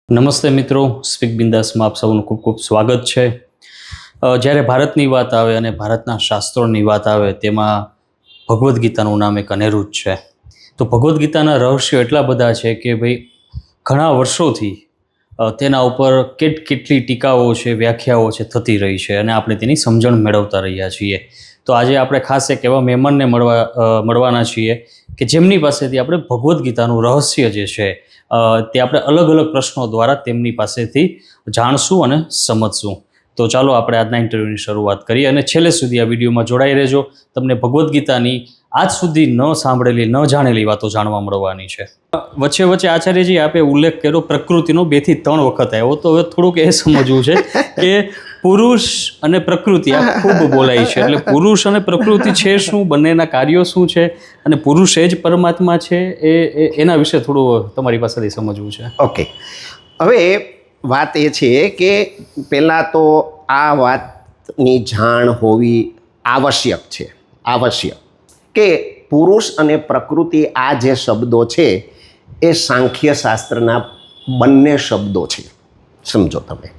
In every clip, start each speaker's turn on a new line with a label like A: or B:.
A: નમસ્તે મિત્રો, સ્પીક બિંદાસમાં આપ સૌનું ખૂબ ખૂબ સ્વાગત છે. જ્યારે ભારતની વાત આવે અને ભારતના શાસ્ત્રોની વાત આવે તેમાં ભગવદ્ ગીતાનું નામ એક અનેરું જ છે. તો ભગવદ્ ગીતાના રહસ્યો એટલા બધા છે કે ભાઈ ઘણા વર્ષોથી તેના ઉપર કેટલી ટીકાઓ છે, વ્યાખ્યાઓ છે થતી રહી છે અને આપણે તેની સમજણ મેળવતા રહ્યા છીએ. તો આજે આપણે ખાસ એક એવા મહેમાનને મળવાના છીએ કે જેમની પાસેથી આપણે ભગવદ્ ગીતાનું રહસ્ય જે છે તે આપણે અલગ અલગ પ્રશ્નો દ્વારા તેમની પાસેથી જાણશું અને સમજશું. તો ચાલો આપણે આજના ઇન્ટરવ્યૂની શરૂઆત કરીએ અને છેલ્લે સુધી આ વિડીયોમાં જોડાઈ રહેજો. તમને ભગવદ્ ગીતાની આજ સુધી ન સાંભળેલી, ન જાણેલી વાતો જાણવા મળવાની છે. વચ્ચે આચાર્યજી આપે ઉલ્લેખ કર્યો પ્રકૃતિનો 2 થી 3 વખત આવ્યો, તો હવે થોડુંક એ સમજવું છે કે પુરુષ અને પ્રકૃતિ આ ખૂબ બોલાય છે, એટલે પુરુષ અને પ્રકૃતિ છે શું, બંનેના કાર્યો શું છે અને પુરુષ એ જ પરમાત્મા છે, એના વિશે થોડું તમારી પાસેથી સમજવું છે.
B: ઓકે, હવે વાત એ છે કે પહેલાં તો આ વાતની જાણ હોવી આવશ્યક છે. કે પુરુષ અને પ્રકૃતિ આ જે શબ્દો છે એ સાંખ્ય શાસ્ત્રના બંને શબ્દો છે. સમજો તમે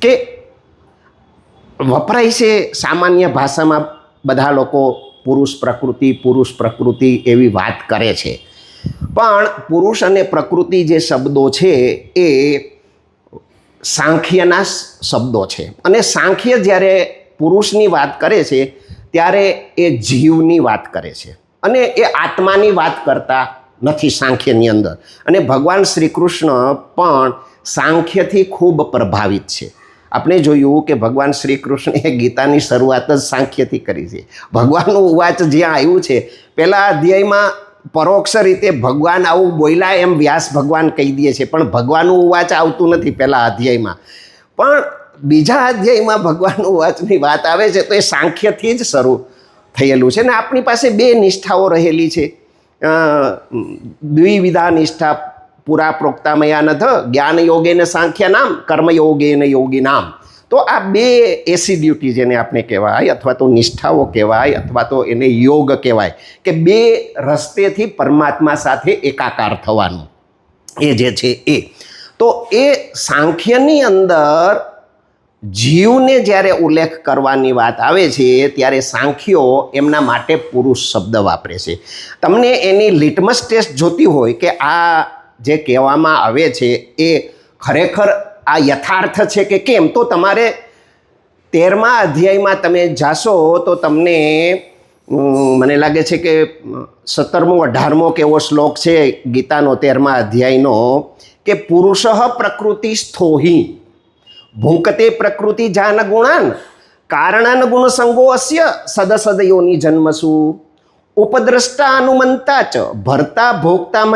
B: કે વપરાય છે સામાન્ય ભાષામાં, બધા લોકો પુરુષ પ્રકૃતિ એવી વાત કરે છે, પણ પુરુષ અને પ્રકૃતિ જે શબ્દો છે એ સાંખ્યના શબ્દો છે. અને સાંખ્ય જ્યારે પુરુષની વાત કરે છે ત્યારે એ જીવની વાત કરે છે અને એ આત્માની વાત કરતા નથી સાંખ્યની અંદર. અને ભગવાન શ્રી કૃષ્ણ પણ સાંખ્યથી ખૂબ પ્રભાવિત છે. આપણે જોયું કે ભગવાન શ્રી કૃષ્ણે ગીતાની શરૂઆત જ સાંખ્યથી કરી છે. ભગવાનનું ઉવાચ જ્યાં આવ્યું છે, પહેલા અધ્યાયમાં પરોક્ષ રીતે ભગવાન આવું બોલ્યા એમ વ્યાસ ભગવાન કહી દે છે, પણ ભગવાનનું ઉવાચ આવતું નથી પહેલા અધ્યાયમાં. પણ બીજા અધ્યાયમાં ભગવાનનું ઉવાચની વાત આવે છે તો એ સાંખ્યથી જ શરૂ થયેલું છે. ને આપણી પાસે 2 નિષ્ઠાઓ રહેલી છે, દ્વિવિધા નિષ્ઠા પુરા પ્રોક્તામયા નથ, જ્ઞાન યોગેન સાંખ્ય નામ, કર્મયોગેન યોગી નામ. તો આ 2 એસિડ્યુટી જેને આપણે કહેવાય, અથવા તો નિષ્ઠાઓ કહેવાય, અથવા તો એને યોગ કહેવાય, કે 2 રસ્તેથી પરમાત્મા સાથે એકાકાર થવાનું એ જે છે એ. તો એ સાંખ્યની અંદર જીવને જ્યારે ઉલ્લેખ કરવાની વાત આવે છે ત્યારે સાંખ્યો એમના માટે પુરુષ શબ્દ વાપરે છે. તમને એની લિટમસ ટેસ્ટ જોતી હોય કે આ જે કહેવામાં આવે છે એ ખરેખર આ યથાર્થ છે કે કેમ, તો તમારે 13મા અધ્યાયમાં તમે જાશો તો તમને મને લાગે છે કે 17મો 18મો કેવો શ્લોક છે ગીતાનો 13મા અધ્યાયનો, કે પુરુષ પ્રકૃતિ સ્થોહિ ભૂંકતે પ્રકૃતિ જાન ગુણાન કારણાન ગુણ સંગો અસ્ય સદસદયોની જન્મસુ ઉપદ્રષ્ટા અનુમંતા ચ ભર્તા ભોક્તા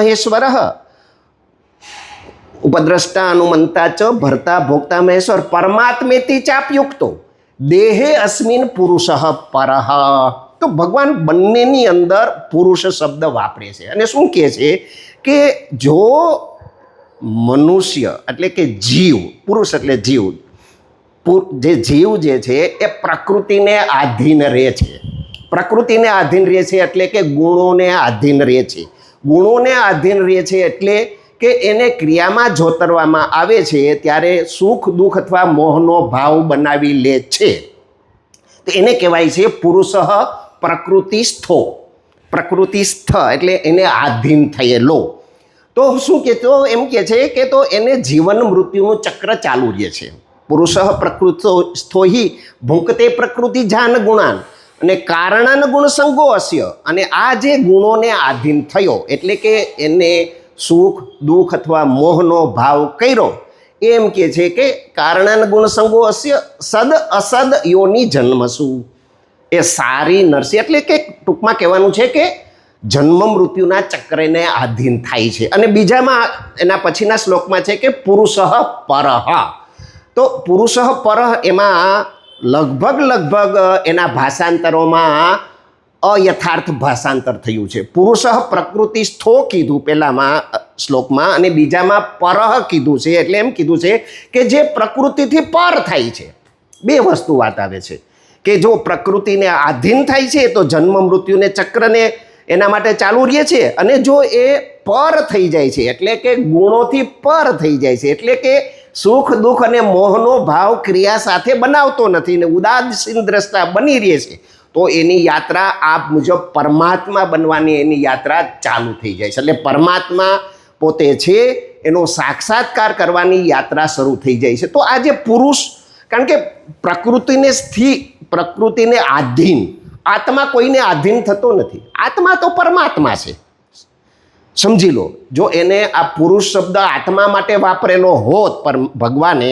B: મહેશ્વર પરમાત્મેતિ ચાપ્યુક્તો દેહે અસ્મિન પુરુષ પરહ. તો ભગવાન બંનેની અંદર પુરુષ શબ્દ વાપરે છે અને શું કહે છે કે જો મનુષ્ય એટલે કે જીવ, પુરુષ એટલે જીવ, જે જીવ જે છે એ પ્રકૃતિને આધીન રહે છે. પ્રકૃતિને આધીન રહે છે એટલે કે ગુણોને આધીન રહે છે. ગુણોને આધીન રહે છે એટલે કે એને ક્રિયામાં જોતરવામાં આવે છે ત્યારે સુખ દુઃખ અથવા મોહનો ભાવ બનાવી લે છે. તો એને કહેવાય છે પુરુષ પ્રકૃતિસ્થો. પ્રકૃતિસ્થ એટલે એને આધીન થયેલો. તો શું કહેતો એમ કહે છે કે તો એને જીવન મૃત્યુનું ચક્ર ચાલુ રહે છે. પુરુષ પ્રકૃતિસ્થોહિ ભૂંકતે પ્રકૃતિ જાન ગુણાન અને કારણાન ગુણ સંગો અસ્ય. અને આ જે ગુણોને આધીન થયો એટલે કે એને સુખ દુઃખ અથવા મોહનો ભાવ કર્યો, એમ કહે છે કે કારણાન ગુણ સંગો અસ્ય સદ અસદ યોની જન્મસુ. એ સારી નરસી એટલે કે ટૂંકમાં કહેવાનું છે કે જન્મ મૃત્યુના ચક્રને આધીન થાય છે. અને બીજામાં એના પછીના શ્લોકમાં છે કે પુરુષ પરહ. તો પુરુષ પરહ એમાં લગભગ એના ભાષાંતરોમાં અયથાર્થ ભાષાંતર થયું છે. પુરુષ પ્રકૃતિસ્થો કીધું પહેલામાં શ્લોકમાં અને બીજામાં પરહ કીધું છે. એટલે એમ કીધું છે કે જે પ્રકૃતિથી પર થાય છે. 2 વસ્તુ વાત આવે છે કે જો પ્રકૃતિને આધીન થાય છે તો જન્મ મૃત્યુને ચક્રને એના માટે ચાલુ રહે છે, અને જો એ પર થઈ જાય છે, એટલે કે ગુણોથી પર થઈ જાય છે, એટલે કે સુખ દુઃખ અને મોહનો ભાવ ક્રિયા સાથે બનાવતો નથી ને ઉદાસીન દ્રષ્ટા બની રહે છે, તો એની યાત્રા આ મુજબ પરમાત્મા બનવાની એની યાત્રા ચાલુ થઈ જાય છે. એટલે પરમાત્મા પોતે છે એનો સાક્ષાત્કાર કરવાની યાત્રા શરૂ થઈ જાય છે. તો આ જે પુરુષ, કારણ કે પ્રકૃતિને આધીન, આત્મા કોઈને આધીન થતો નથી. આત્મા તો પરમાત્મા છે, સમજી લો. જો એને આ પુરુષ શબ્દ આત્મા માટે વાપરેલો હોત પર ભગવાને,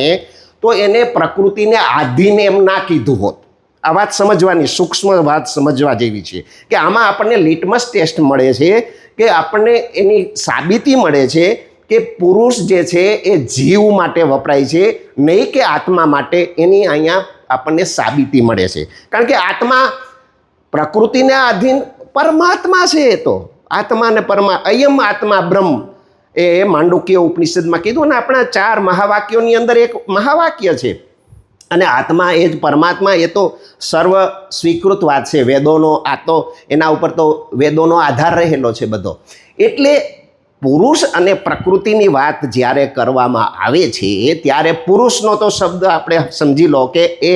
B: તો એને પ્રકૃતિને આધીન એમ ના કીધું હોત. આ વાત સમજવાની, સૂક્ષ્મ વાત સમજવા જેવી છે કે આમાં આપણને લિટમસ ટેસ્ટ મળે છે, કે આપણને એની સાબિતી મળે છે કે પુરુષ જે છે એ જીવ માટે વપરાય છે, નહીં કે આત્મા માટે. એની અહીંયા આપણને સાબિતી મળે છે. કારણ કે આત્મા પ્રકૃતિને આધીન પરમાત્મા છે. એ તો આત્મા ને અયમ આત્મા બ્રહ્મ, એ માંડુક્ય ઉપનિષદમાં કીધું ને. આપણા 4 મહાવાક્યોની અંદર એક મહાવાક્ય છે. અને આત્મા એ જ પરમાત્મા, એ તો સર્વ સ્વીકૃત વાત છે વેદોનો. આ તો એના ઉપર તો વેદોનો આધાર રહેલો છે બધો. એટલે પુરુષ અને પ્રકૃતિની વાત જ્યારે કરવામાં આવે છે, ત્યારે પુરુષનો તો શબ્દ આપણે સમજી લો કે એ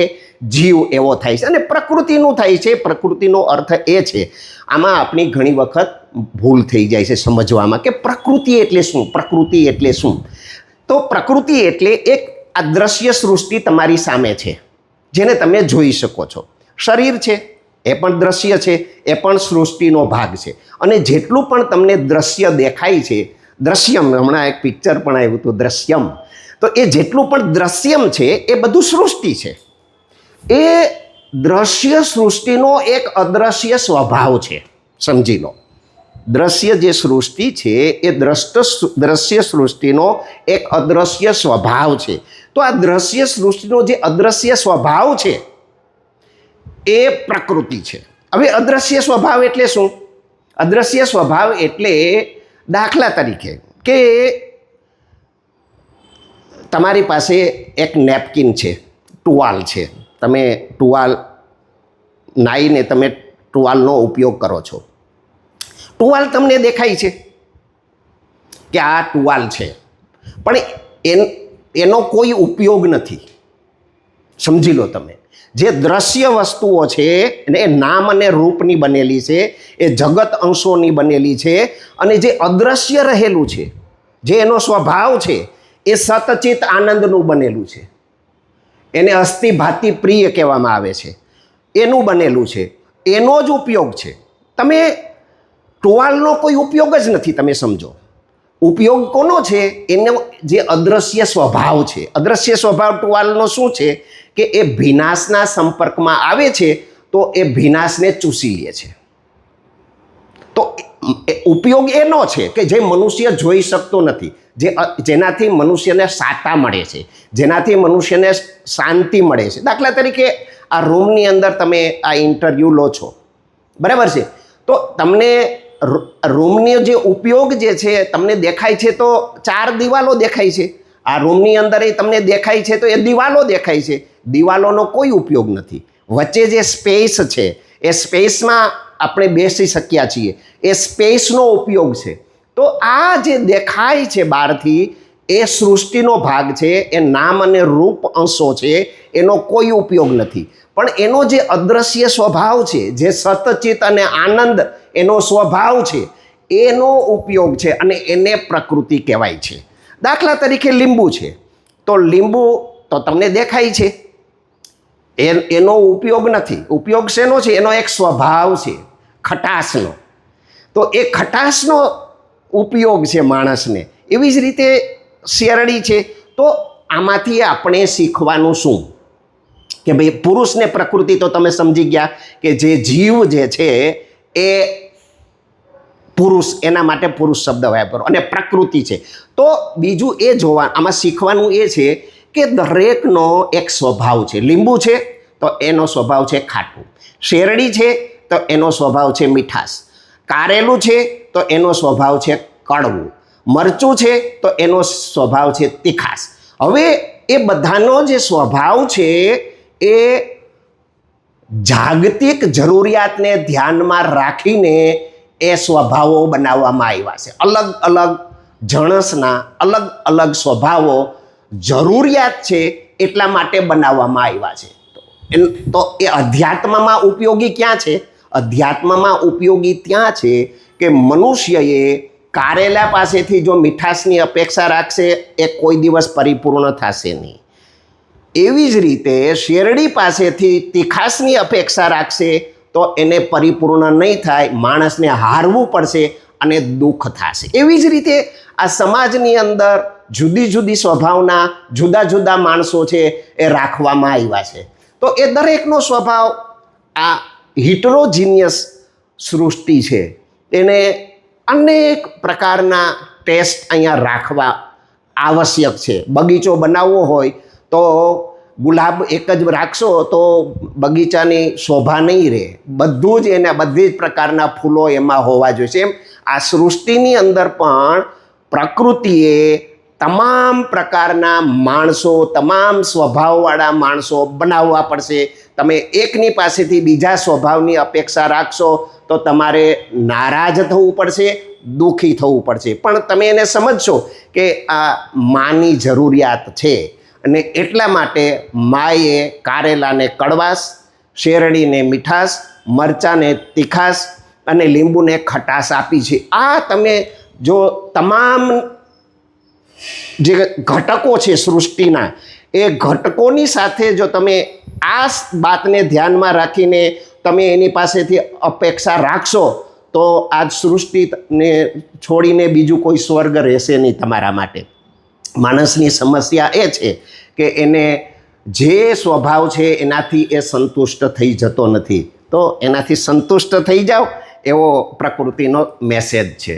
B: જીવ એવો થાય છે, અને પ્રકૃતિનું થાય છે. પ્રકૃતિનો અર્થ એ છે, આમાં આપણી ઘણી વખત ભૂલ થઈ જાય છે સમજવામાં કે પ્રકૃતિ એટલે શું, પ્રકૃતિ એટલે શું. તો પ્રકૃતિ એટલે એક અદ્રશ્ય સૃષ્ટિ તમારી સામે છે, જેને તમે જોઈ શકો છો. શરીર છે એ પણ દ્રશ્ય છે, એ પણ સૃષ્ટિનો ભાગ છે. અને જેટલું પણ તમને દ્રશ્ય દેખાય છે, દ્રશ્યમ, હમણાં એક પિક્ચર પણ આવ્યું હતું દ્રશ્યમ, તો એ જેટલું પણ દ્રશ્યમ છે એ બધું સૃષ્ટિ છે. એ દ્રશ્ય સૃષ્ટિનો એક અદ્રશ્ય સ્વભાવ છે, સમજી લો. દ્રશ્ય જે સૃષ્ટિ છે એ દ્રશ્ય સૃષ્ટિનો એક અદ્રશ્ય સ્વભાવ છે. તો આ દ્રશ્ય સૃષ્ટિનો જે અદ્રશ્ય સ્વભાવ છે એ પ્રકૃતિ છે. હવે અદ્રશ્ય સ્વભાવ એટલે શું? અદ્રશ્ય સ્વભાવ એટલે, દાખલા તરીકે કે તમારી પાસે એક નેપકિન છે, ટુવાલ છે. તમે ટુવાલ નાહીને તમે ટુવાલનો ઉપયોગ કરો છો. ટુવાલ તમને દેખાય છે કે આ ટુવાલ છે, પણ એનો કોઈ ઉપયોગ નથી, સમજી લો તમે. જે દ્રશ્ય વસ્તુઓ છે એ નામ અને રૂપની બનેલી છે, એ જગત અંશોની બનેલી છે. અને જે અદ્રશ્ય રહેલું છે, જે એનો સ્વભાવ છે, એ સતચિત આનંદનું બનેલું છે. એને અસ્થિ ભાતિ પ્રિય કહેવામાં આવે છે. એનું બનેલું છે, એનો જ ઉપયોગ છે. તમે ટુવાલનો કોઈ ઉપયોગ જ નથી, તમે સમજો. ઉપયોગ કોનો છે? એનો જે અદ્રશ્ય સ્વભાવ છે. અદ્રશ્ય સ્વભાવ ટુવાલનો શું છે કે એ ભીનાશના સંપર્કમાં આવે છે તો એ ભીનાશને ચૂસી લે છે. તો ઉપયોગ એનો છે કે જે મનુષ્ય જોઈ શકતો નથી, જેનાથી મનુષ્યને સાતા મળે છે, જેનાથી મનુષ્યને શાંતિ મળે છે. દાખલા તરીકે આ રૂમની અંદર તમે આ ઇન્ટરવ્યૂ લો છો, બરાબર છે? તો તમને રૂમનો જે ઉપયોગ જે છે તમને દેખાય છે, તો 4 દિવાલો દેખાય છે. આ રૂમની અંદર તમને દેખાય છે તો એ દિવાલો દેખાય છે. દિવાલોનો કોઈ ઉપયોગ નથી. વચ્ચે જે સ્પેસ છે એ સ્પેસમાં આપણે બેસી શક્યા છીએ, એ સ્પેસનો ઉપયોગ છે. તો આ જે દેખાય છે બહારથી, એ સૃષ્ટિનો ભાગ છે, એ નામ અને રૂપ અંશો છે, એનો કોઈ ઉપયોગ નથી. પણ એનો જે અદ્રશ્ય સ્વભાવ છે, જે સતચિત અને આનંદ એનો સ્વભાવ છે, એનો ઉપયોગ છે, અને એને પ્રકૃતિ કહેવાય છે. દાખલા તરીકે લીંબુ છે, તો લીંબુ તો તમને દેખાય છે, એનો ઉપયોગ નથી. ઉપયોગ શેનો છે? એનો એક સ્વભાવ છે ખટાશનો. તો એ ખટાશનો ઉપયોગ છે માણસને. એવી જ રીતે શેરડી છે. તો આમાંથી આપણે શીખવાનું શું? કે ભાઈ પુરુષ ને પ્રકૃતિ તો તમે સમજી ગયા કે જે જીવ જે છે એ પુરુષ, એના માટે પુરુષ શબ્દ વાપરો, અને પ્રકૃતિ છે. તો બીજું એ જોવા, આમાં શીખવાનું એ છે કે દરેકનો એક સ્વભાવ છે. લીંબુ છે તો એનો સ્વભાવ છે ખાટું, શેરડી છે તો એનો સ્વભાવ છે મીઠાશ, કારેલું છે તો એનો સ્વભાવ છે કડવું, મરચું છે તો એનો સ્વભાવ છે તીખાશ. હવે એ બધાનો જે સ્વભાવ છે એ જાગતિક જરૂરિયાતને ધ્યાનમાં રાખીને એ સ્વભાવો બનાવવામાં આવ્યા છે. અલગ અલગ જણસના અલગ અલગ સ્વભાવો જરૂરિયાત છે એટલા માટે બનાવવામાં આવ્યા છે. તો એ અધ્યાત્મમાં ઉપયોગી ક્યાં છે? અધ્યાત્મમાં ઉપયોગી ત્યાં છે કે મનુષ્યએ કારેલા પાસેથી જો મીઠાશની અપેક્ષા રાખશે એ કોઈ દિવસ પરિપૂર્ણ થશે નહીં. એવી જ રીતે શેરડી પાસેથી તીખાશની અપેક્ષા રાખશે તો એને પરિપૂર્ણ નહીં થાય, માણસને હારવું પડશે અને દુઃખ થશે. એવી જ રીતે આ સમાજની અંદર જુદી જુદી સ્વભાવના જુદા જુદા માણસો છે એ રાખવામાં આવ્યા છે. તો એ દરેકનો સ્વભાવ આ હિટરોજીનિયસ સૃષ્ટિ છે એને અનેક પ્રકારના ટેસ્ટ અહીંયા રાખવા આવશ્યક છે. બગીચો બનાવવો હોય તો ગુલાબ એક જ રાખશો તો બગીચાની શોભા નહીં રહે. બધું જ એને બધી જ પ્રકારના ફૂલો એમાં હોવા જોઈએ. એમ આ સૃષ્ટિની અંદર પણ પ્રકૃતિએ તમામ પ્રકારના માણસો, તમામ સ્વભાવવાળા માણસો બનાવવા પડશે. તમે એકની પાસેથી બીજા સ્વભાવની અપેક્ષા રાખશો તો તમારે નારાજ થવું પડશે, દુઃખી થવું પડશે. પણ તમે એને સમજશો કે આ માની જરૂરિયાત છે અને એટલા માટે માએ કારેલાને કડવાશ, શેરડીને મીઠાશ, મરચાંને તીખાશ અને લીંબુને ખટાશ આપી છે. આ તમે જો તમામ જે ઘટકો છે સૃષ્ટિના એ ઘટકોની સાથે જો તમે આ વાતને ધ્યાનમાં રાખીને તમે એની પાસેથી અપેક્ષા રાખશો તો આ સૃષ્ટિને છોડીને બીજું કોઈ સ્વર્ગ રહેશે નહીં તમારા માટે. માણસની સમસ્યા એ છે કે એને જે સ્વભાવ છે એનાથી એ સંતુષ્ટ થઈ જતો નથી. તો એનાથી સંતુષ્ટ થઈ જાઓ એવો પ્રકૃતિનો મેસેજ છે.